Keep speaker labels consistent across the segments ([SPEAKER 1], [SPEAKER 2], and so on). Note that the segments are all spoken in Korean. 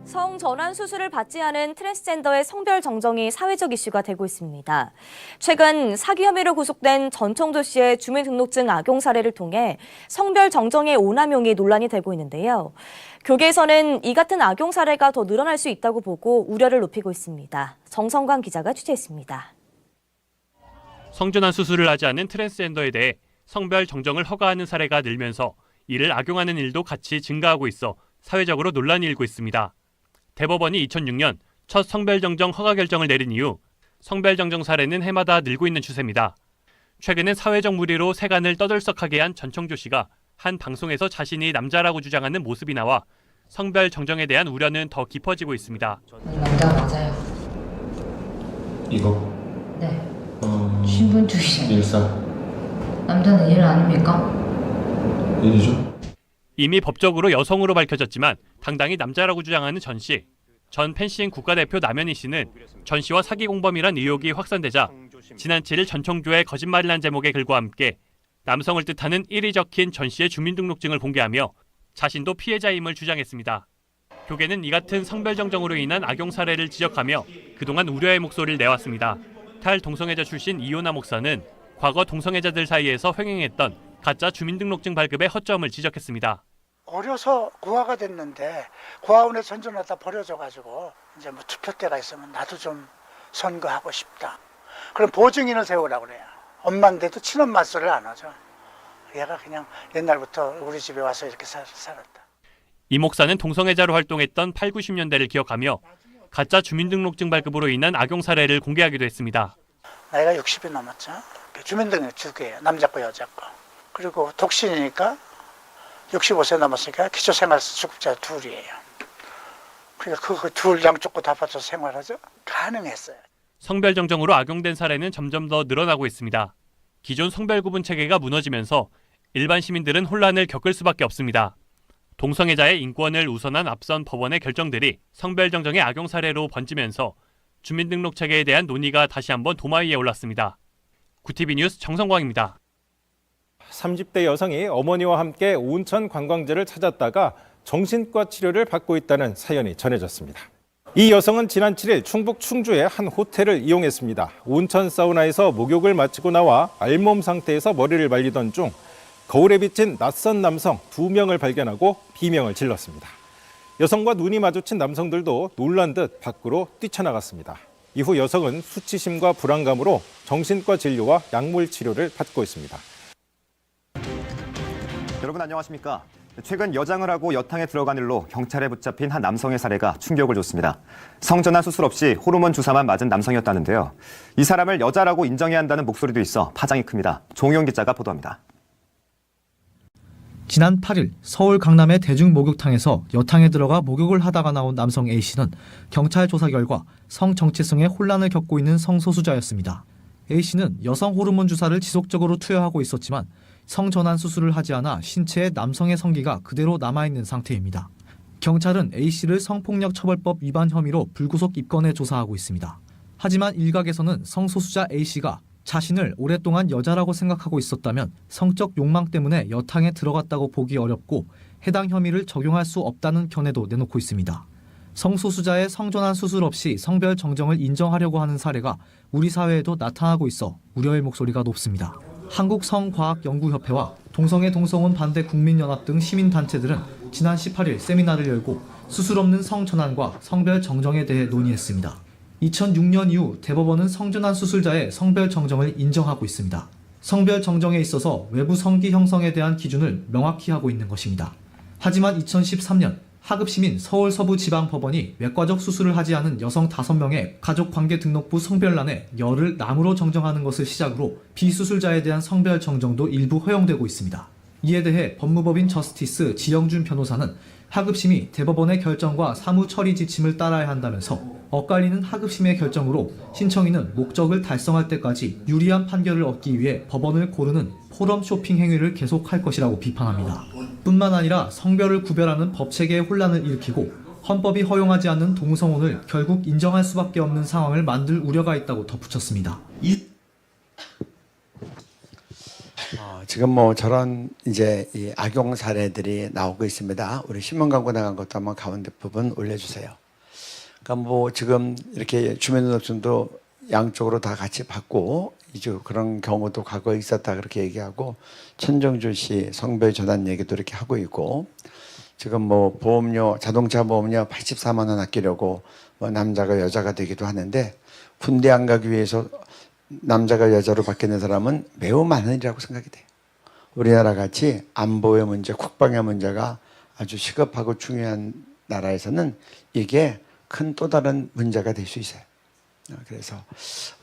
[SPEAKER 1] 성전환 수술을 받지 않은 트랜스젠더의 성별 정정이 사회적 이슈가 되고 있습니다. 최근 사기 혐의로 구속된 전청조 씨의 주민등록증 악용 사례를 통해 성별 정정의 오남용이 논란이 되고 있는데요. 교계에서는 이 같은 악용 사례가 더 늘어날 수 있다고 보고 우려를 높이고 있습니다. 정성광 기자가 취재했습니다.
[SPEAKER 2] 성전환 수술을 하지 않은 트랜스젠더에 대해 성별 정정을 허가하는 사례가 늘면서 이를 악용하는 일도 같이 증가하고 있어 사회적으로 논란이 일고 있습니다. 대법원이 2006년 첫 성별정정 허가 결정을 내린 이후 성별정정 사례는 해마다 늘고 있는 추세입니다. 최근엔 사회적 물의로 세간을 떠들썩하게 한 전청조 씨가 한 방송에서 자신이 남자라고 주장하는 모습이 나와 성별정정에 대한 우려는 더 깊어지고 있습니다.
[SPEAKER 3] 남자 맞아요.
[SPEAKER 4] 이거?
[SPEAKER 3] 네. 신분증이죠.
[SPEAKER 4] 일사.
[SPEAKER 3] 남자는 일 아닙니까?
[SPEAKER 4] 일이죠.
[SPEAKER 2] 이미 법적으로 여성으로 밝혀졌지만 당당히 남자라고 주장하는 전 씨. 전 펜싱 국가대표 남현희 씨는 전 씨와 사기 공범이란 의혹이 확산되자 지난 7일 전청조의 거짓말이란 제목의 글과 함께 남성을 뜻하는 일이 적힌 전 씨의 주민등록증을 공개하며 자신도 피해자임을 주장했습니다. 교계는 이 같은 성별정정으로 인한 악용 사례를 지적하며 그동안 우려의 목소리를 내왔습니다. 탈동성애자 출신 이효나 목사는 과거 동성애자들 사이에서 횡행했던 가짜 주민등록증 발급의 허점을 지적했습니다.
[SPEAKER 5] 어려서 고아가 됐는데 고아원에 전전하다 버려져가지고 이제 뭐 투표 때가 있으면 나도 좀 선거하고 싶다. 그럼 보증인을 세우라고 그래요. 엄마인데도 친엄마 소리를 안 하죠. 얘가 그냥 옛날부터 우리 집에 와서 이렇게 살았다.
[SPEAKER 2] 이 목사는 동성애자로 활동했던 8, 90년대를 기억하며 가짜 주민등록증 발급으로 인한 악용 사례를 공개하기도 했습니다.
[SPEAKER 5] 나이가 60이 넘었죠. 주민등록 2개예요. 남자 거 여자 거. 그리고 독신이니까 65세 넘었으니까 기초생활수급자 둘이에요. 그러니까 그 둘 양쪽 거 다 받쳐서 생활하죠. 가능했어요.
[SPEAKER 2] 성별정정으로 악용된 사례는 점점 더 늘어나고 있습니다. 기존 성별구분 체계가 무너지면서 일반 시민들은 혼란을 겪을 수밖에 없습니다. 동성애자의 인권을 우선한 앞선 법원의 결정들이 성별정정의 악용 사례로 번지면서 주민등록 체계에 대한 논의가 다시 한번 도마 위에 올랐습니다. 구티비 뉴스 정성광입니다.
[SPEAKER 6] 30대 여성이 어머니와 함께 온천 관광지를 찾았다가 정신과 치료를 받고 있다는 사연이 전해졌습니다. 이 여성은 지난 7일 충북 충주의 한 호텔을 이용했습니다. 온천 사우나에서 목욕을 마치고 나와 알몸 상태에서 머리를 말리던 중 거울에 비친 낯선 남성 2명을 발견하고 비명을 질렀습니다. 여성과 눈이 마주친 남성들도 놀란 듯 밖으로 뛰쳐나갔습니다. 이후 여성은 수치심과 불안감으로 정신과 진료와 약물 치료를 받고 있습니다.
[SPEAKER 7] 여러분 안녕하십니까? 최근 여장을 하고 여탕에 들어간 일로 경찰에 붙잡힌 한 남성의 사례가 충격을 줬습니다. 성전환 수술 없이 호르몬 주사만 맞은 남성이었다는데요. 이 사람을 여자라고 인정해야 한다는 목소리도 있어 파장이 큽니다. 종용 기자가 보도합니다.
[SPEAKER 8] 지난 8일 서울 강남의 대중목욕탕에서 여탕에 들어가 목욕을 하다가 나온 남성 A씨는 경찰 조사 결과 성정체성에 혼란을 겪고 있는 성소수자였습니다. A씨는 여성 호르몬 주사를 지속적으로 투여하고 있었지만 성전환 수술을 하지 않아 신체에 남성의 성기가 그대로 남아있는 상태입니다. 경찰은 A씨를 성폭력처벌법 위반 혐의로 불구속 입건해 조사하고 있습니다. 하지만 일각에서는 성소수자 A씨가 자신을 오랫동안 여자라고 생각하고 있었다면 성적 욕망 때문에 여탕에 들어갔다고 보기 어렵고 해당 혐의를 적용할 수 없다는 견해도 내놓고 있습니다. 성소수자의 성전환 수술 없이 성별 정정을 인정하려고 하는 사례가 우리 사회에도 나타나고 있어 우려의 목소리가 높습니다. 한국성과학연구협회와 동성애 동성혼 반대 국민연합 등 시민단체들은 지난 18일 세미나를 열고 수술 없는 성전환과 성별 정정에 대해 논의했습니다. 2006년 이후 대법원은 성전환 수술자의 성별 정정을 인정하고 있습니다. 성별 정정에 있어서 외부 성기 형성에 대한 기준을 명확히 하고 있는 것입니다. 하지만 2013년 하급심인 서울서부지방법원이 외과적 수술을 하지 않은 여성 5명의 가족관계등록부 성별란에 열을 남으로 정정하는 것을 시작으로 비수술자에 대한 성별 정정도 일부 허용되고 있습니다. 이에 대해 법무법인 저스티스 지영준 변호사는 하급심이 대법원의 결정과 사무 처리 지침을 따라야 한다면서 엇갈리는 하급심의 결정으로 신청인은 목적을 달성할 때까지 유리한 판결을 얻기 위해 법원을 고르는 포럼 쇼핑 행위를 계속할 것이라고 비판합니다. 뿐만 아니라 성별을 구별하는 법체계의 혼란을 일으키고 헌법이 허용하지 않는 동성혼을 결국 인정할 수밖에 없는 상황을 만들 우려가 있다고 덧붙였습니다.
[SPEAKER 9] 지금 뭐 저런 이제 이 악용 사례들이 나오고 있습니다. 우리 신문 광고 나간 것도 한번 가운데 부분 올려주세요. 그러니까 뭐 지금 이렇게 주민등록증도 양쪽으로 다 같이 받고 이제 그런 경우도 과거에 있었다 그렇게 얘기하고 천정주 씨 성별 전환 얘기도 이렇게 하고 있고 지금 뭐 보험료 자동차 보험료 84만 원 아끼려고 뭐 남자가 여자가 되기도 하는데 군대 안 가기 위해서 남자가 여자로 바뀌는 사람은 매우 많으리라고 생각이 돼요. 우리나라 같이 안보의 문제, 국방의 문제가 아주 시급하고 중요한 나라에서는 이게 큰 또 다른 문제가 될 수 있어요. 그래서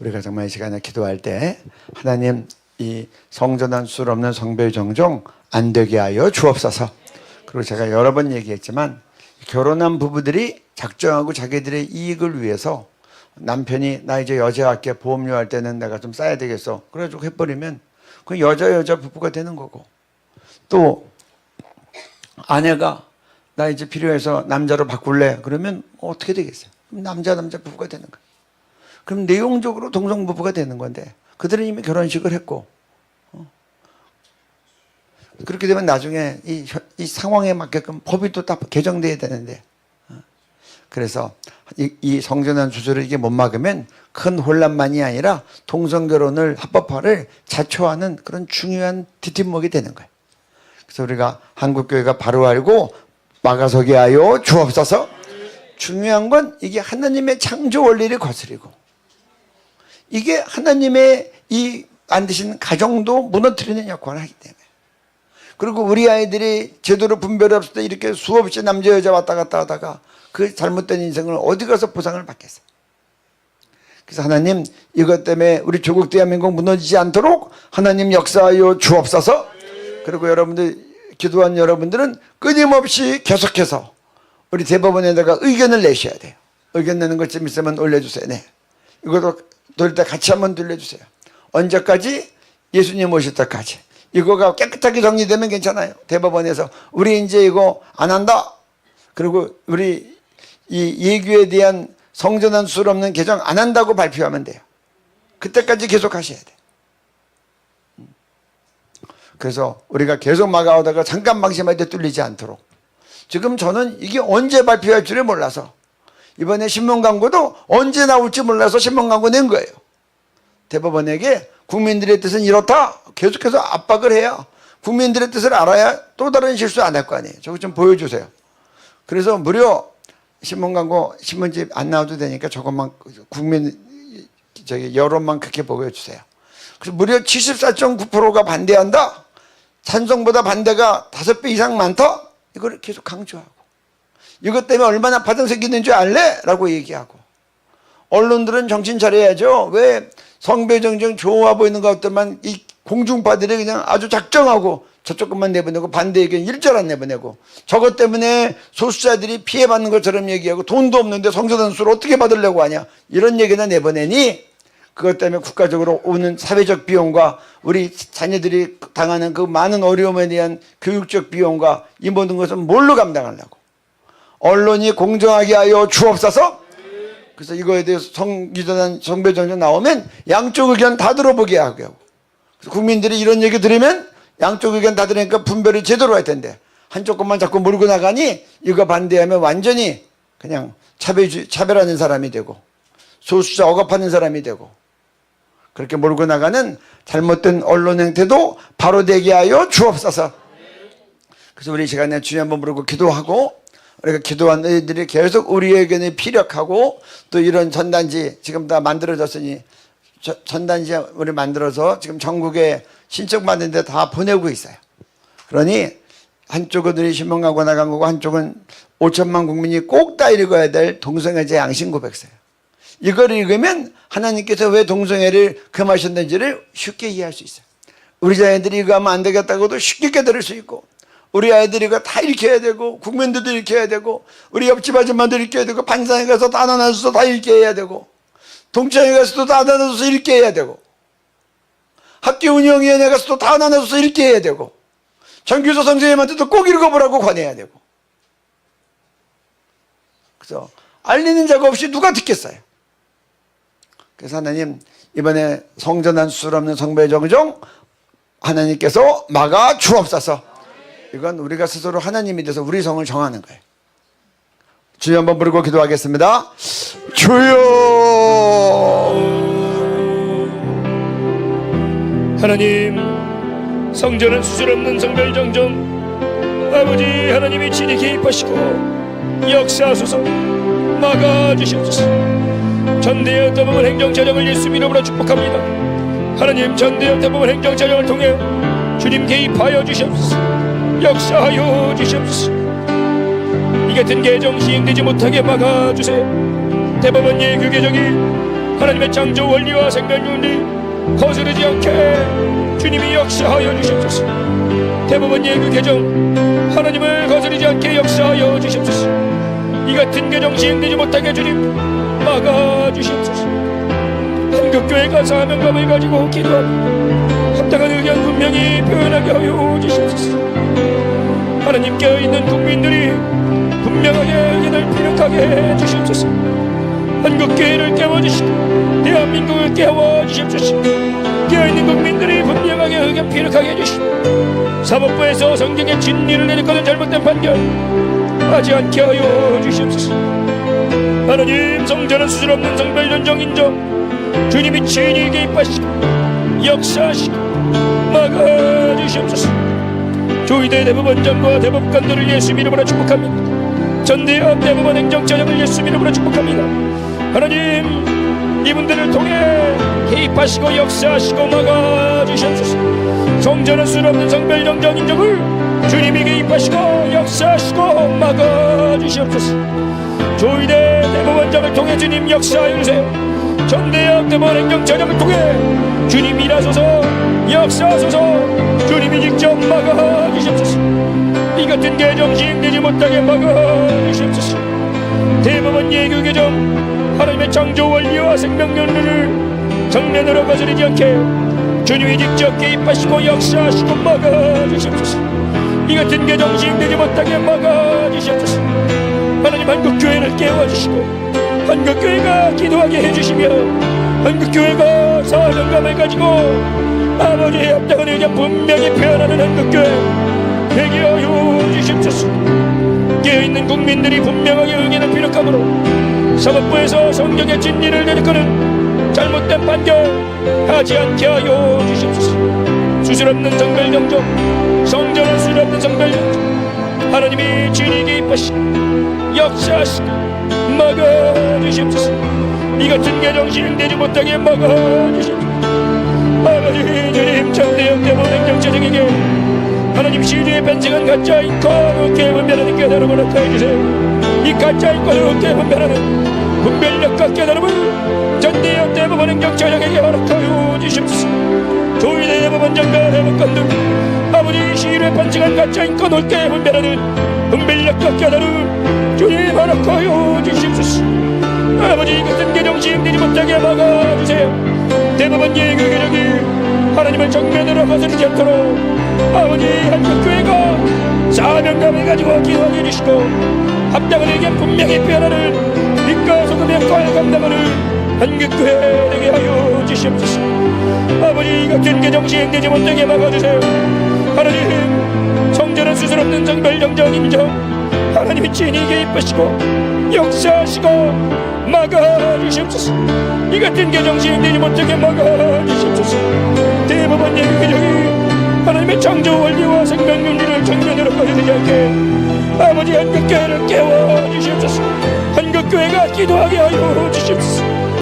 [SPEAKER 9] 우리가 정말 이 시간에 기도할 때 하나님 이 성전환 수술 없는 성별 정종 안 되게 하여 주옵소서. 그리고 제가 여러 번 얘기했지만 결혼한 부부들이 작정하고 자기들의 이익을 위해서 남편이 나 이제 여자할게 보험료 할 때는 내가 좀 싸야 되겠어 그래가지고 해버리면 그 여자 부부가 되는 거고 또 아내가 나 이제 필요해서 남자로 바꿀래 그러면 어떻게 되겠어요? 그럼 남자 부부가 되는 거예요. 그럼 내용적으로 동성 부부가 되는 건데 그들은 이미 결혼식을 했고 그렇게 되면 나중에 이 상황에 맞게끔 법이 또 다 개정돼야 되는데 그래서 이 성전환 수술을 이게 못 막으면 큰 혼란만이 아니라 동성결혼을 합법화를 자초하는 그런 중요한 뒤뒷목이 되는 거예요. 그래서 우리가 한국교회가 바로 알고 막아서게 하여 주옵소서. 중요한 건 이게 하나님의 창조 원리를 거스리고 이게 하나님의 이 만드신 가정도 무너뜨리는 역할을 하기 때문에 그리고 우리 아이들이 제대로 분별 없을 때 이렇게 수없이 남자 여자 왔다 갔다 하다가 그 잘못된 인생을 어디 가서 보상을 받겠어요. 그래서 하나님 이것 때문에 우리 조국 대한민국 무너지지 않도록 하나님 역사하여 주옵소서. 그리고 여러분들 기도한 여러분들은 끊임없이 계속해서 우리 대법원에다가 의견을 내셔야 돼요. 의견 내는 것 좀 있으면 올려주세요. 네. 이것도 돌 때 같이 한번 들려주세요. 언제까지? 예수님 오실 때까지. 이거가 깨끗하게 정리되면 괜찮아요. 대법원에서 우리 이제 이거 안 한다. 그리고 우리 이 예규에 대한 성전환 수술 없는 개정 안 한다고 발표하면 돼요. 그때까지 계속 하셔야 돼요. 그래서 우리가 계속 막아오다가 잠깐 방심할 때 뚫리지 않도록 지금 저는 이게 언제 발표할 줄을 몰라서 이번에 신문 광고도 언제 나올지 몰라서 신문 광고 낸 거예요. 대법원에게 국민들의 뜻은 이렇다 계속해서 압박을 해야 국민들의 뜻을 알아야 또 다른 실수 안 할 거 아니에요. 저거 좀 보여주세요. 그래서 무려 신문 광고 신문집 안 나와도 되니까 저것만 국민 여론만 그렇게 보여주세요. 그래서 무려 74.9%가 반대한다. 찬성보다 반대가 5배 이상 많다. 이걸 계속 강조하고 이것 때문에 얼마나 파동색이 있는 줄 알래? 라고 얘기하고 언론들은 정신 차려야죠. 왜 성별정정 좋아 보이는 것들만 이 공중파들이 그냥 아주 작정하고 저쪽 것만 내보내고 반대 의견 일절 안 내보내고 저것 때문에 소수자들이 피해받는 것처럼 얘기하고 돈도 없는데 성전환 수술을 어떻게 받으려고 하냐 이런 얘기나 내보내니 그것 때문에 국가적으로 오는 사회적 비용과 우리 자녀들이 당하는 그 많은 어려움에 대한 교육적 비용과 이 모든 것은 뭘로 감당하려고 언론이 공정하게 하여 주옵소서. 그래서 이거에 대해서 성별정정 나오면 양쪽 의견 다 들어보게 하고 국민들이 이런 얘기 들으면 양쪽 의견 다 들으니까 분별이 제대로 할 텐데 한쪽 것만 자꾸 몰고 나가니 이거 반대하면 완전히 그냥 차별하는 사람이 되고 소수자 억압하는 사람이 되고 그렇게 몰고 나가는 잘못된 언론 행태도 바로 되게 하여 주옵소서. 그래서 우리 시간에 주여 한번 부르고 기도하고 우리가 기도한 너희들이 계속 우리의 의견에 피력하고 또 이런 전단지 지금 다 만들어졌으니 전단지 우리 만들어서 지금 전국에 신청받는 데 다 보내고 있어요. 그러니 한쪽은 우리 신문광고 나간 거고 한쪽은 5천만 국민이 꼭 다 읽어야 될 동성애자 양심고백서예요. 이걸 읽으면 하나님께서 왜 동성애를 금하셨는지를 쉽게 이해할 수 있어요. 우리 자녀들이 이거 하면 안 되겠다고도 쉽게 깨달을 수 있고 우리 아이들이 이거 다 읽혀야 되고 국민들도 읽혀야 되고 우리 옆집 아줌마도 읽혀야 되고 반상에 가서 다 나눠서 다 읽게 해야 되고 동창회 가서도 다 나눠서 읽게 해야 되고 학교 운영위원회 가서도 다 나눠서 읽게 해야 되고 전교조 선생님한테도 꼭 읽어보라고 권해야 되고 그래서 알리는 자가 없이 누가 듣겠어요. 그래서 하나님 이번에 성전환 수술 없는 성별 정정 하나님께서 막아 주옵소서. 이건 우리가 스스로 하나님이 돼서 우리 성을 정하는 거예요. 주여 한번 부르고 기도하겠습니다. 주여.
[SPEAKER 10] 하나님, 성전은 수술 없는 성별정정, 아버지 하나님이 친히 개입하시고 역사하소서, 막아주시옵소서. 전대역 대법원 행정처장을 예수 이름으로 축복합니다. 하나님, 전대역 대법원 행정처장을 통해 주님 개입하여 주시옵소서, 역사하여 주시옵소서. 이 같은 개정 시행되지 못하게 막아주세요. 대법원 예그 개정이 하나님의 창조 원리와 생명윤리 거스르지 않게 주님이 역사하여 주시옵소서. 대법원 예그 개정 하나님을 거스르지 않게 역사하여 주시옵소서. 이 같은 개정 시행되지 못하게 주님 막아주시옵소서. 한국교회가 사명감을 가지고 기도하며 합당한 의견 분명히 표현하게 하여 주시옵소서. 하나님, 깨어있는 국민들이 분명하게 의견을 피력하게 해주시옵소서. 한국교회를 깨워주시고 대한민국을 깨워주시옵소서. 깨어있는 국민들이 분명하게 의견 피력하게 해주시고 사법부에서 성경의 진리를 내리거는 잘못된 판결 하지 않게 하여 주시옵소서. 하나님, 성전은 수술 없는 성별전정 인정, 주님이 친히 개입하시고 역사하시고 막아주시옵소서. 조의대 대법원장과 대법관들을 예수 이름으로 축복합니다. 전대협 대법원 행정처장을 예수 이름으로 축복합니다. 하나님, 이분들을 통해 개입하시고 역사하시고 막아주시옵소서. 성전은 수술 없는 성별정정 인정을 주님이 개입하시고 역사하시고 막아주시옵소서. 조의대 대법원장을 통해 주님 역사해 주세요. 전대협 대법원 행정처장을 통해 주님 일하소서, 역사하소서. 주님이 직접 막아주시옵소서. 이 같은 개정 시행되지 못하게 막아주시옵소서. 대법원 예교 개정 하나님의 창조 원리와 생명윤리를 정면으로 거스르지 않게 주님이 직접 개입하시고 역사하시고 막아주시옵소서. 이 같은 개정 시행되지 못하게 막아주시옵소서. 하나님, 한국교회를 깨워주시고 한국교회가 기도하게 해주시며 한국교회가 사명감을 가지고 아버지의 합당한 의견 분명히 표현하는 한국교회 되게 하여 주시옵소서. 깨어있는 국민들이 분명하게 의견을 피력함으로 사법부에서 성경의 진리를 내리거는 잘못된 판결 하지 않게 하여 주시옵소서. 수술 없는 성별정정, 성전은 수술 없는 성별정정, 하나님이 진리 개입하시고 역사하시고 막아주시옵소서. 이 같은 개정 시행되지 못하게 막아주시옵소서. 아버지 주님, 전대역 대법원 행정처장에게 하나님 시주에 벤칭한 가짜 인권 어깨 분별하는 깨달음을 나타내주세요. 이 가짜 인권을 어깨 분별하는 분별력과 깨달음을 전대역 대법원 행정처장에게 허락하여 주시옵소서. 조의대 대법원장과 대법관들 아버지 시주에 벤칭한 가짜 인권 어깨 분별하는 분별력과 깨달음 주님 허락하여 주시옵소서. 아버지, 이 같은 개정 시행되지 못하게 막아주세요. 대법원 예그 개정이 하나님을 정면으로 거스르지 않도록 아버지 한국교회가 사명감을 가지고 기도하게 해주시고 합당한 의견 분명히 표현하는 빛과 소금의 역할을 감당하는 한국교회 되게 하여 주시옵소서. 아버지, 이 같은 개정 시행되지 못하게 막아주세요. 하나님, 성전은 수술 없는 성별정정 인정 하나님이 친히 개입하시고 역사하시고 막아주시옵소서. 이 같은 개정 시행되지 못하게 막아주시옵소서. 대법원 예그 개정이 하나님의 창조 원리와 생명윤리를 정면으로 거스르지 않게 아버지 한국교회를 깨워주시옵소서. 한국교회가 기도하게 하여 주시옵소서.